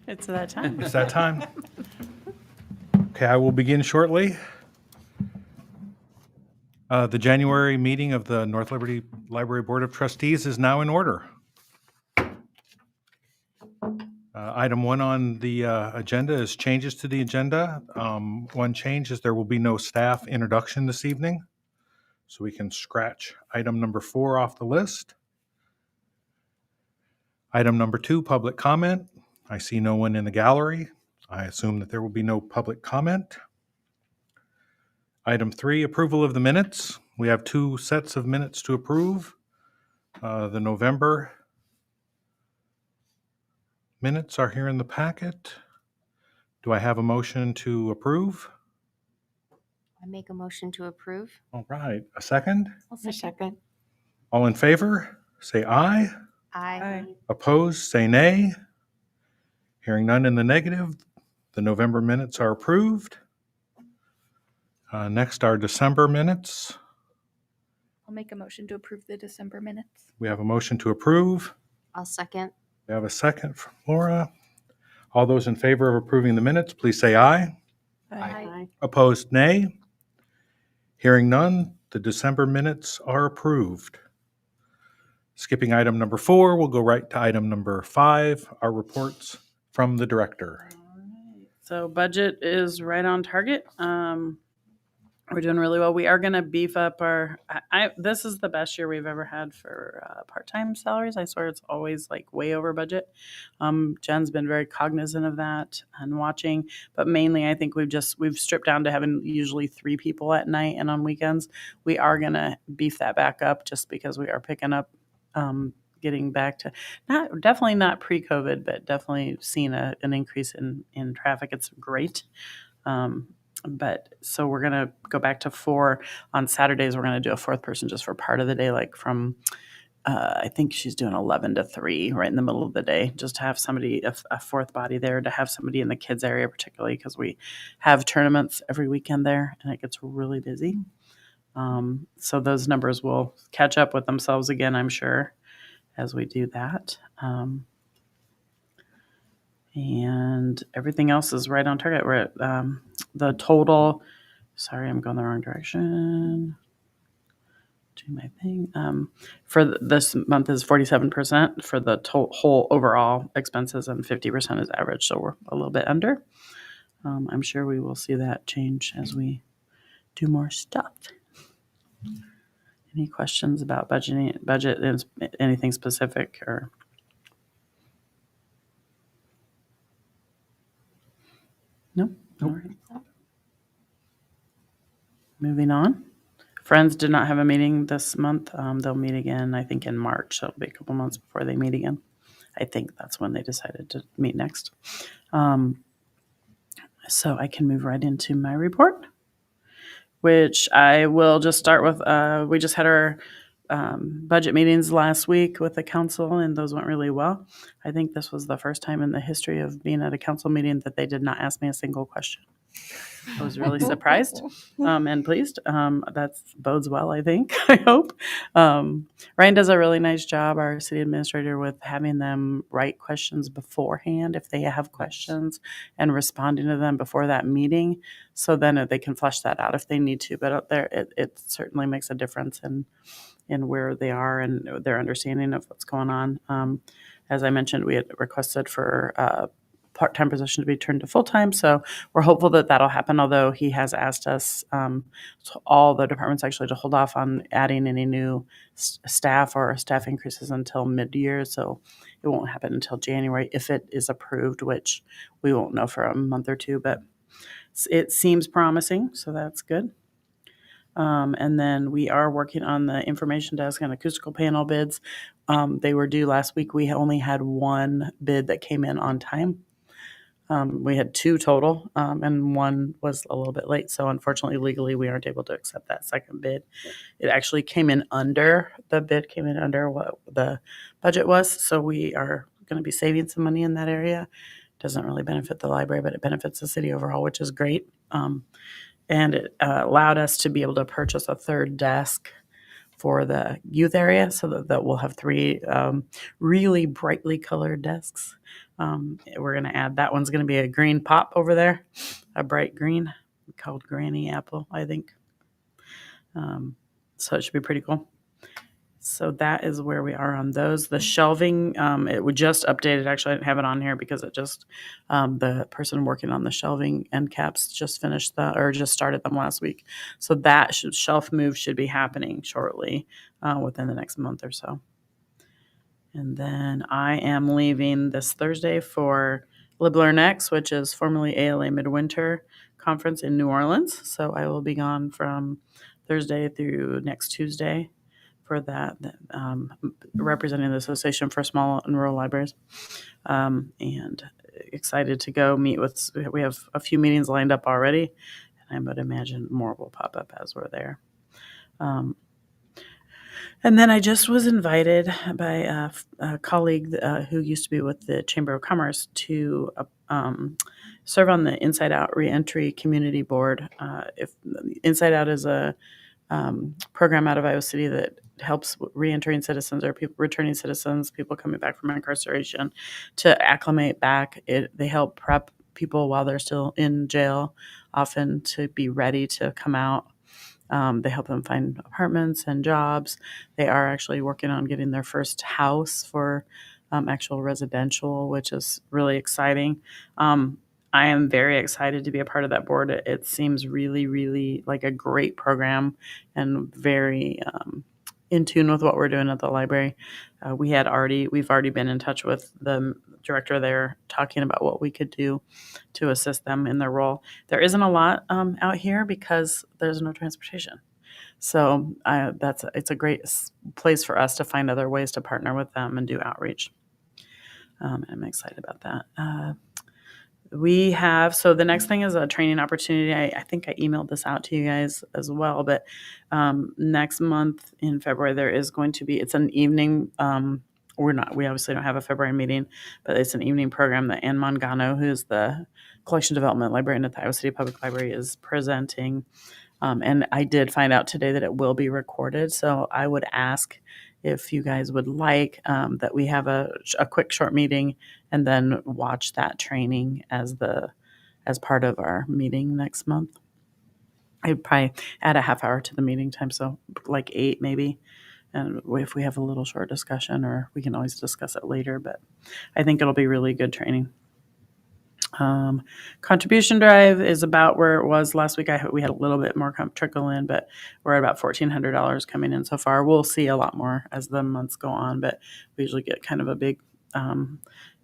It's that time. It's that time. Okay, I will begin shortly. The January meeting of the North Liberty Library Board of Trustees is now in order. Item 1 on the agenda is changes to the agenda. One change is there will be no staff introduction this evening, so we can scratch item number 4 off the list. Item number 2, public comment. I see no one in the gallery. I assume that there will be no public comment. Item 3, approval of the minutes. We have 2 sets of minutes to approve. The November minutes are here in the packet. Do I have a motion to approve? I make a motion to approve. All right, a second? I'll second. All in favor, say aye. Aye. Opposed, say nay. Hearing none in the negative, the November minutes are approved. Next, our December minutes. I'll make a motion to approve the December minutes. We have a motion to approve. I'll second. We have a second from Laura. All those in favor of approving the minutes, please say aye. Aye. Opposed, nay. Hearing none, the December minutes are approved. Skipping item number 4, we'll go right to item number 5, our reports from the director. So budget is right on target. We're doing really well. We are going to beef up our. This is the best year we've ever had for part-time salaries. I swear it's always like way over budget. Jen's been very cognizant of that and watching, but mainly I think we've stripped down to having usually 3 people at night and on weekends. We are going to beef that back up just because we are picking up, getting back to definitely not pre-COVID, but definitely seen an increase in traffic. It's great. But so we're going to go back to 4 on Saturdays. We're going to do a 4th person just for part of the day, like from, I think she's doing 11 to 3 right in the middle of the day, just to have somebody, a 4th body there, to have somebody in the kids area, particularly because we have tournaments every weekend there and it gets really busy. So those numbers will catch up with themselves again, I'm sure, as we do that. And everything else is right on target. We're at the total. Sorry, I'm going the wrong direction. Do my thing. For this month is 47% for the whole overall expenses, and 50% is average. So we're a little bit under. I'm sure we will see that change as we do more stuff. Any questions about budget, anything specific or? No? All right. Moving on. Friends did not have a meeting this month. They'll meet again, I think, in March. So it'll be a couple months before they meet again. I think that's when they decided to meet next. So I can move right into my report, which I will just start with. We just had our budget meetings last week with the council, and those went really well. I think this was the first time in the history of being at a council meeting that they did not ask me a single question. I was really surprised and pleased. That bodes well, I think, I hope. Ryan does a really nice job, our city administrator, with having them write questions beforehand if they have questions and responding to them before that meeting. So then they can flesh that out if they need to. But out there, it certainly makes a difference in where they are and their understanding of what's going on. As I mentioned, we had requested for part-time position to be turned to full-time, so we're hopeful that that'll happen, although he has asked us, all the departments actually, to hold off on adding any new staff or staff increases until mid-year, so it won't happen until January if it is approved, which we won't know for a month or 2, but it seems promising, so that's good. And then we are working on the information desk and acoustical panel bids. They were due last week. We only had 1 bid that came in on time. We had 2 total, and 1 was a little bit late. So unfortunately, legally, we aren't able to accept that second bid. It actually came in under what the budget was. So we are going to be saving some money in that area. Doesn't really benefit the library, but it benefits the city overall, which is great. And it allowed us to be able to purchase a 3rd desk for the youth area, so that we'll have 3 really brightly colored desks. We're going to add that one's going to be a green pop over there, a bright green called Granny Apple, I think. So it should be pretty cool. So that is where we are on those. The shelving, it would just updated. Actually, I didn't have it on here because it just the person working on the shelving end caps just finished just started them last week. So that shelf move should be happening shortly, within the next month or so. And then I am leaving this Thursday for Libler Next, which is formerly ALA Midwinter Conference in New Orleans. So I will be gone from Thursday through next Tuesday for that, representing the Association for Small and Rural Libraries. And excited to go meet with, we have a few meetings lined up already, and I would imagine more will pop up as we're there. And then I just was invited by a colleague who used to be with the Chamber of Commerce to serve on the Inside Out Reentry Community Board. If Inside Out is a program out of Iowa City that helps reentering citizens or people, returning citizens, people coming back from incarceration, to acclimate back. They help prep people while they're still in jail, often to be ready to come out. They help them find apartments and jobs. They are actually working on getting their first house for actual residential, which is really exciting. I am very excited to be a part of that board. It seems really, really like a great program and very in tune with what we're doing at the library. We've already been in touch with the director there, talking about what we could do to assist them in their role. There isn't a lot out here because there's no transportation. So it's a great place for us to find other ways to partner with them and do outreach. I'm excited about that. So the next thing is a training opportunity. I think I emailed this out to you guys as well, but next month in February, there is going to be, it's an evening, we obviously don't have a February meeting, but it's an evening program that Ann Mangano, who's the collection development librarian at the Iowa City Public Library, is presenting. And I did find out today that it will be recorded. So I would ask if you guys would like that we have a quick short meeting and then watch that training as part of our meeting next month. I'd probably add a half hour to the meeting time, so like 8 maybe. And if we have a little short discussion, or we can always discuss it later, but I think it'll be really good training. Contribution drive is about where it was last week. We had a little bit more trickle in, but we're at about $1,400 coming in so far. We'll see a lot more as the months go on, but we usually get kind of a big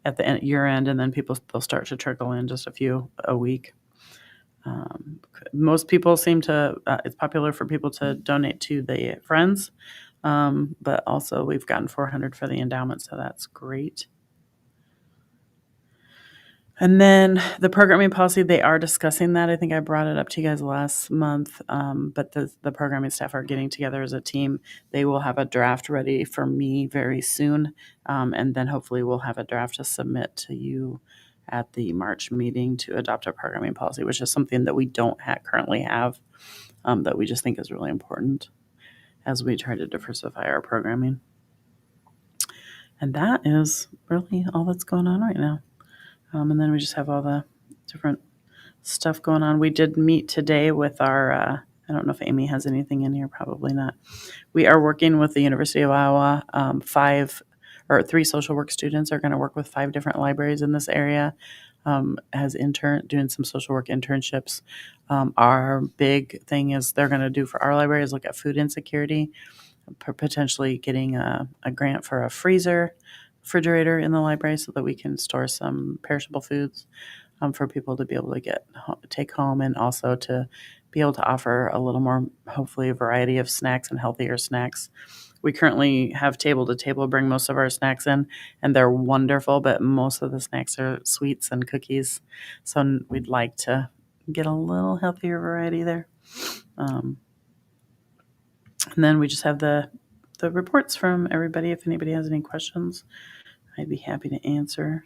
at the year end, and then they'll start to trickle in just a few a week. Most people seem to, it's popular for people to donate to the Friends, but also we've gotten $400 for the endowment, so that's great. And then the programming policy, they are discussing that. I think I brought it up to you guys last month, but the programming staff are getting together as a team. They will have a draft ready for me very soon, and then hopefully we'll have a draft to submit to you at the March meeting to adopt a programming policy, which is something that we don't currently have, that we just think is really important as we try to diversify our programming. And that is really all that's going on right now. And then we just have all the different stuff going on. We did meet today with our, I don't know if Amy has anything in here, probably not. We are working with the University of Iowa. 3 social work students are going to work with 5 different libraries in this area as doing some social work internships. Our big thing is they're going to do for our library is look at food insecurity, potentially getting a grant for a refrigerator in the library so that we can store some perishable foods for people to be able to take home, and also to be able to offer a little more, hopefully, a variety of snacks and healthier snacks. We currently have table to table bring most of our snacks in, and they're wonderful, but most of the snacks are sweets and cookies. So we'd like to get a little healthier variety there. And then we just have the reports from everybody. If anybody has any questions, I'd be happy to answer.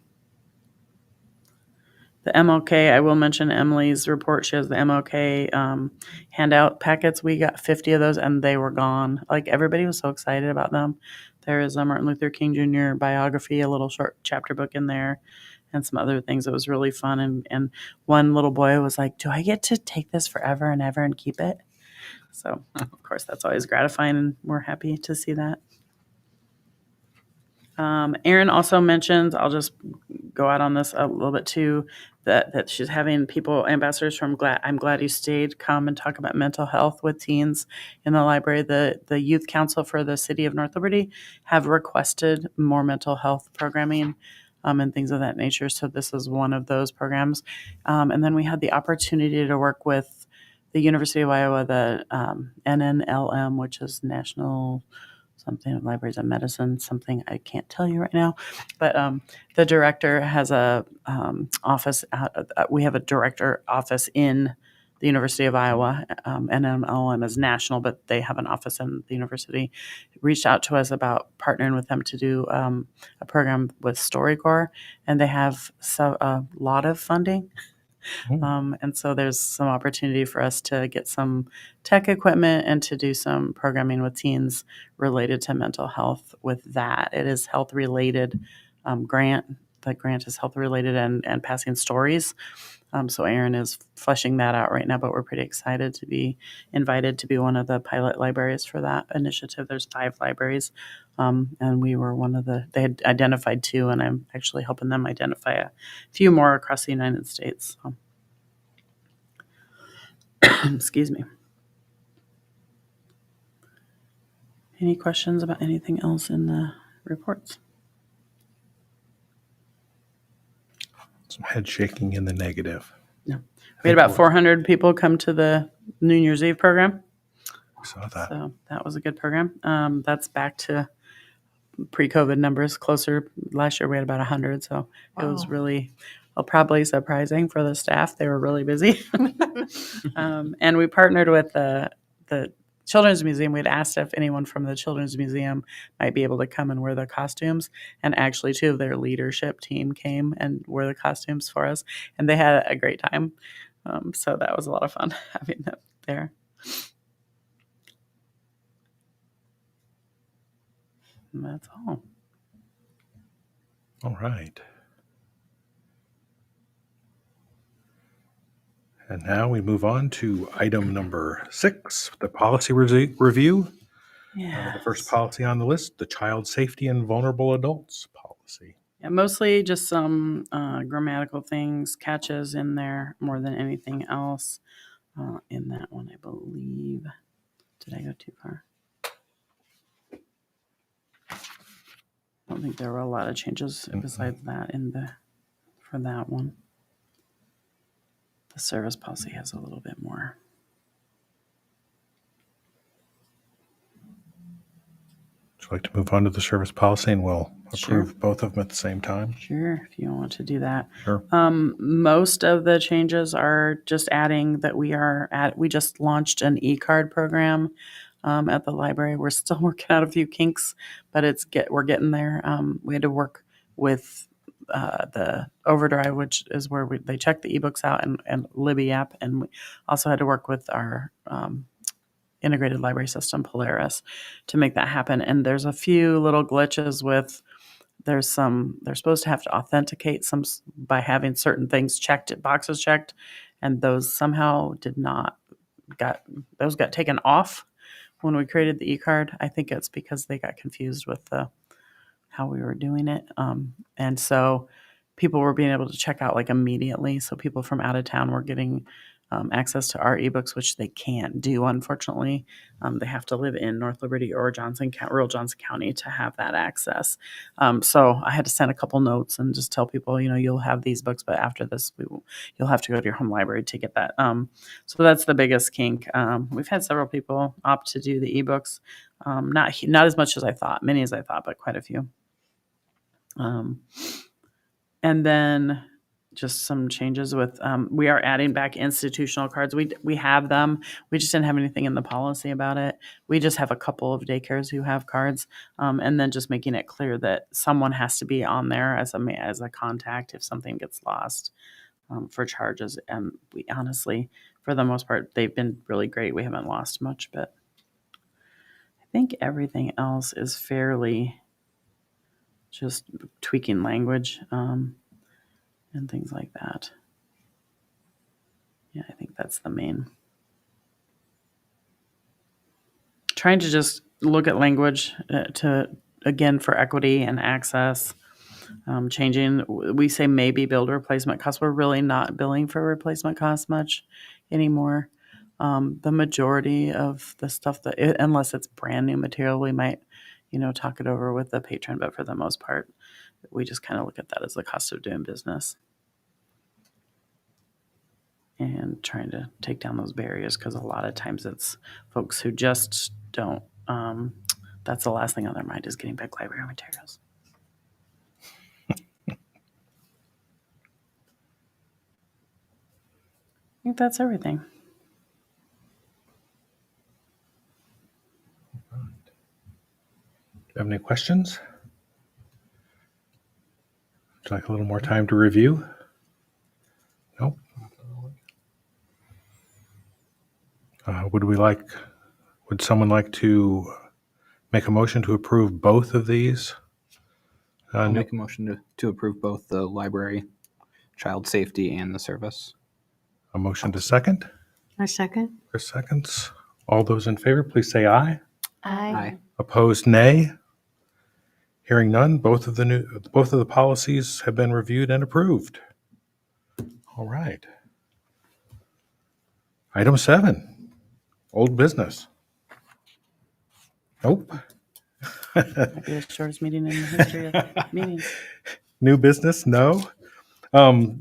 The MLK, I will mention Emily's report. She has the MLK handout packets. We got 50 of those, and they were gone. Like, everybody was so excited about them. There is a Martin Luther King Jr. biography, a little short chapter book in there. and some other things. It was really fun. And one little boy was like, "Do I get to take this forever and ever and keep it?" So, of course, that's always gratifying, and we're happy to see that. Erin also mentions, I'll just go out on this a little bit too, that she's having people, ambassadors from I'm Glad You Stayed, come and talk about mental health with teens in the library. The Youth Council for the City of North Liberty have requested more mental health programming and things of that nature. So this is one of those programs. And then we had the opportunity to work with the University of Iowa, the NNLM, which is National something Libraries of Medicine, something I can't tell you right now, but the director has a office. We have a director office in the University of Iowa. NMLM is national, but they have an office in the university. Reached out to us about partnering with them to do a program with StoryCorps, and they have a lot of funding. And so there's some opportunity for us to get some tech equipment and to do some programming with teens related to mental health with that. It is health related grant. The grant is health related and passing stories. So Erin is fleshing that out right now, but we're pretty excited to be invited to be one of the pilot libraries for that initiative. There's 5 libraries, and we were one of they had identified 2, and I'm actually helping them identify a few more across the United States. So. Excuse me. Any questions about anything else in the reports? Some head shaking in the negative. No. We had about 400 people come to the New Year's Eve program. I saw that. So that was a good program. That's back to pre-COVID numbers. Closer last year, we had about 100. So it was really probably surprising for the staff. They were really busy. And we partnered with the Children's Museum. We'd asked if anyone from the Children's Museum might be able to come and wear the costumes. And actually, 2 of their leadership team came and wore the costumes for us. And they had a great time. So that was a lot of fun having them there. And that's all. All right. And now we move on to item number 6, the policy review. Yeah. The first policy on the list, the Child Safety and Vulnerable Adults policy. Yeah, mostly just some grammatical things, catches in there more than anything else in that one, I believe. Did I go too far? I don't think there were a lot of changes besides that for that one. The service policy has a little bit more. Would you like to move on to the service policy and we'll approve both of them at the same time? Sure, if you want to do that. Sure. Most of the changes are just adding that we just launched an e-card program at the library. We're still working out a few kinks, but we're getting there. We had to work with the Overdrive, which is where they check the ebooks out, and Libby app, and we also had to work with our integrated library system, Polaris, to make that happen. And there's a few little glitches with they're supposed to have to authenticate some by having certain things checked, boxes checked, and those somehow got taken off when we created the e-card. I think it's because they got confused with how we were doing it. And so people were being able to check out like immediately. So people from out of town were getting access to our ebooks, which they can't do, unfortunately. They have to live in North Liberty or rural Johnson County to have that access. So I had to send a couple notes and just tell people, you'll have these books, but after this, you'll have to go to your home library to get that. So that's the biggest kink. We've had several people opt to do the ebooks. Not as much as I thought, many as I thought, but quite a few. And then just some changes with we are adding back institutional cards. We have them. We just didn't have anything in the policy about it. We just have a couple of daycares who have cards, and then just making it clear that someone has to be on there as a contact if something gets lost for charges. And we honestly, for the most part, they've been really great. We haven't lost much, but I think everything else is fairly just tweaking language. and things like that. Yeah, I think that's the main. Trying to just look at language again, for equity and access. Changing, we say maybe build replacement costs. We're really not billing for replacement costs much anymore. The majority of the stuff unless it's brand new material, we might, talk it over with the patron. But for the most part, we just kind of look at that as the cost of doing business and trying to take down those barriers, because a lot of times it's folks who just don't. That's the last thing on their mind is getting back library materials. I think that's everything. Do you have any questions? Would you like a little more time to review? Nope. Would someone like to make a motion to approve both of these? I'll make a motion to approve both the library, child safety, and the service. A motion to second? I second. Chris seconds. All those in favor, please say aye. Aye. Opposed, nay. Hearing none, both of the policies have been reviewed and approved. All right. Item 7, old business. Nope. Might be the shortest meeting in the history of meetings. New business? No.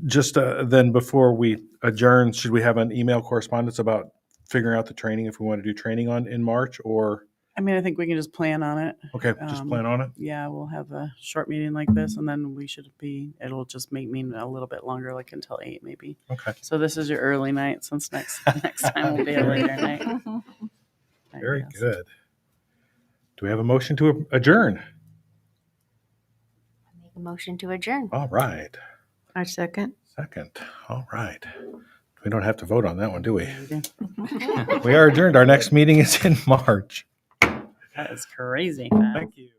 Just then before we adjourn, should we have an email correspondence about figuring out the training, if we want to do training in March, or? I mean, I think we can just plan on it. Okay, just plan on it. Yeah, we'll have a short meeting like this, and then it'll just make me a little bit longer, like until 8 maybe. Okay. So this is your early night, since next time will be a later night. I Very guess. good. Do we have a motion to adjourn? Make a motion to adjourn. All right. I second. Second. All right. We don't have to vote on that one, do we? Yeah, we do. We are adjourned. Our next meeting is in March. That is crazy fast. Thank you.